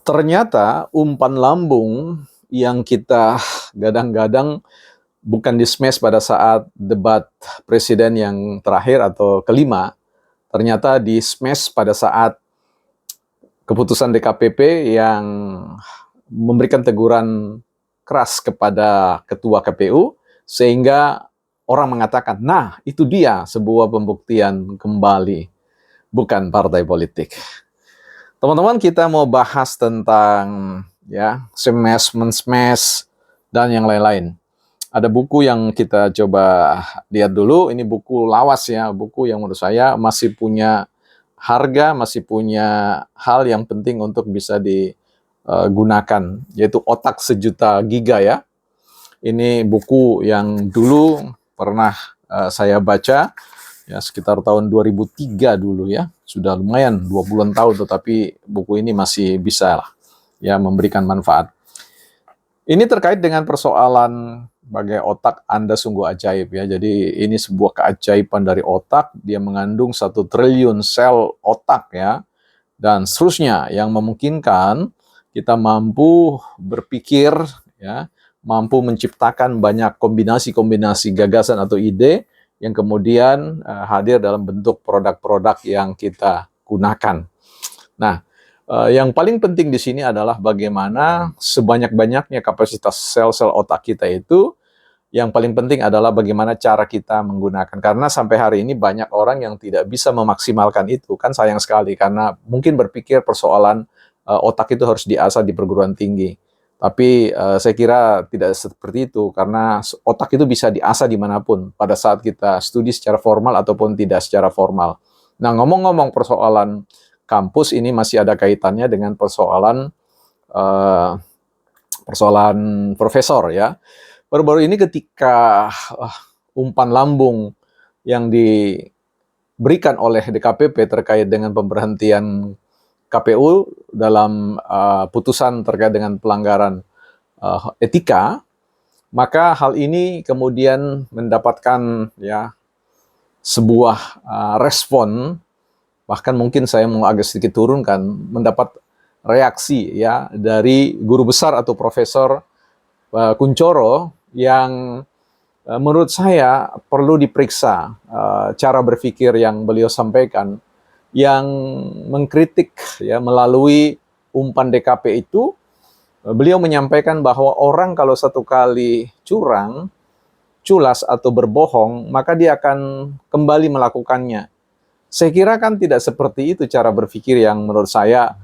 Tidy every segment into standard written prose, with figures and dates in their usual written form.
Ternyata umpan lambung yang kita gadang-gadang bukan di-smash pada saat debat presiden yang terakhir atau kelima, ternyata di-smash pada saat keputusan DKPP yang memberikan teguran keras kepada Ketua KPU, sehingga orang mengatakan, nah itu dia sebuah pembuktian kembali, bukan partai politik. Teman-teman, kita mau bahas tentang smash, dan yang lain-lain. Ada buku yang kita coba lihat dulu. Ini buku lawas ya, buku yang menurut saya masih punya harga, masih punya hal yang penting untuk bisa digunakan, yaitu Otak Sejuta Giga ya. Ini buku yang dulu pernah saya baca, ya sekitar tahun 2003 dulu ya. Sudah lumayan 20-an tahun, tetapi buku ini masih bisa lah ya memberikan manfaat. Ini terkait dengan persoalan bagai otak Anda sungguh ajaib ya. Jadi ini sebuah keajaiban dari otak, dia mengandung 1 triliun sel otak ya. Dan seterusnya yang memungkinkan kita mampu berpikir ya, mampu menciptakan banyak kombinasi-kombinasi gagasan atau ide yang kemudian hadir dalam bentuk produk-produk yang kita gunakan. Nah, yang paling penting di sini adalah bagaimana sebanyak-banyaknya kapasitas sel-sel otak kita itu, yang paling penting adalah bagaimana cara kita menggunakan. Karena sampai hari ini banyak orang yang tidak bisa memaksimalkan itu. Kan sayang sekali, karena mungkin berpikir persoalan otak itu harus diasah di perguruan tinggi. Tapi saya kira tidak seperti itu, karena otak itu bisa diasah dimanapun, pada saat kita studi secara formal ataupun tidak secara formal. Nah, ngomong-ngomong persoalan kampus, ini masih ada kaitannya dengan persoalan profesor ya. Baru-baru ini ketika umpan lambung yang diberikan oleh DKPP terkait dengan pemberhentian KPU dalam putusan terkait dengan pelanggaran etika, maka hal ini kemudian mendapatkan ya sebuah respon, bahkan mungkin saya mau agak sedikit turunkan, mendapat reaksi ya dari guru besar atau Profesor Kunchoro yang menurut saya perlu diperiksa cara berpikir yang beliau sampaikan, yang mengkritik ya melalui umpan DKP itu. Beliau menyampaikan bahwa orang kalau satu kali curang, culas atau berbohong, maka dia akan kembali melakukannya. Saya kira kan tidak seperti itu cara berpikir yang menurut saya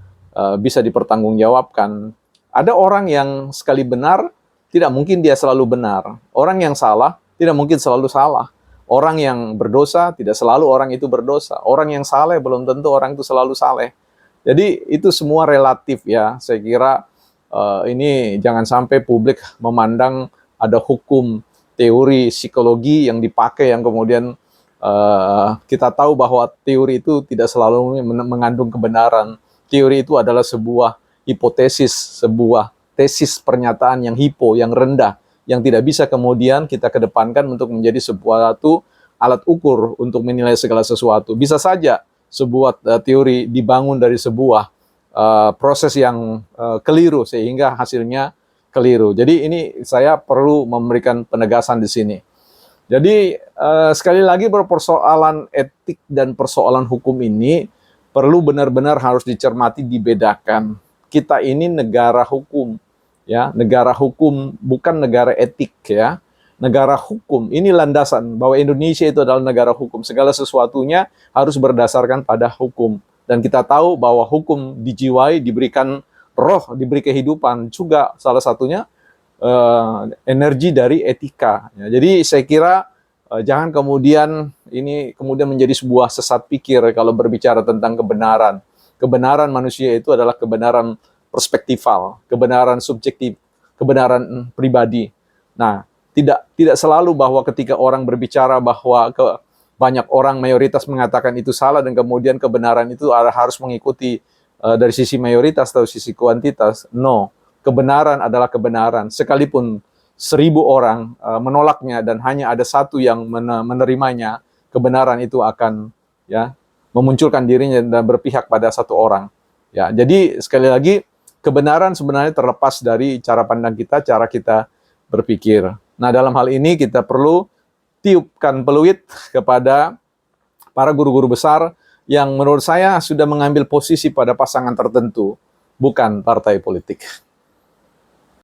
bisa dipertanggungjawabkan. Ada orang yang sekali benar, tidak mungkin dia selalu benar. Orang yang salah, tidak mungkin selalu salah. Orang yang berdosa, tidak selalu orang itu berdosa. Orang yang saleh, belum tentu orang itu selalu saleh. Jadi itu semua relatif ya. Saya kira ini jangan sampai publik memandang ada hukum teori psikologi yang dipakai yang kemudian kita tahu bahwa teori itu tidak selalu mengandung kebenaran. Teori itu adalah sebuah hipotesis, sebuah tesis pernyataan yang hipo, yang rendah, yang tidak bisa kemudian kita kedepankan untuk menjadi sebuah alat ukur untuk menilai segala sesuatu. Bisa saja sebuah teori dibangun dari sebuah proses yang keliru sehingga hasilnya keliru. Jadi ini saya perlu memberikan penegasan di sini. Jadi sekali lagi persoalan etik dan persoalan hukum ini perlu benar-benar harus dicermati, dibedakan. Kita ini negara hukum, ya, negara hukum bukan negara etik, ya. Negara hukum ini landasan bahwa Indonesia itu adalah negara hukum. Segala sesuatunya harus berdasarkan pada hukum. Dan kita tahu bahwa hukum dijiwai, diberikan roh, diberi kehidupan juga salah satunya energi dari etika. Ya, jadi saya kira jangan kemudian ini kemudian menjadi sebuah sesat pikir kalau berbicara tentang kebenaran. Kebenaran manusia itu adalah kebenaran perspektifal, kebenaran subjektif, kebenaran pribadi. Nah, tidak selalu bahwa ketika orang berbicara bahwa banyak orang mayoritas mengatakan itu salah dan kemudian kebenaran itu harus mengikuti dari sisi mayoritas atau sisi kuantitas. No, kebenaran adalah kebenaran. Sekalipun 1000 orang menolaknya dan hanya ada satu yang menerimanya, kebenaran itu akan ya memunculkan dirinya dan berpihak pada satu orang. Ya, jadi sekali lagi kebenaran sebenarnya terlepas dari cara pandang kita, cara kita berpikir. Nah, dalam hal ini kita perlu tiupkan peluit kepada para guru-guru besar yang menurut saya sudah mengambil posisi pada pasangan tertentu, bukan partai politik.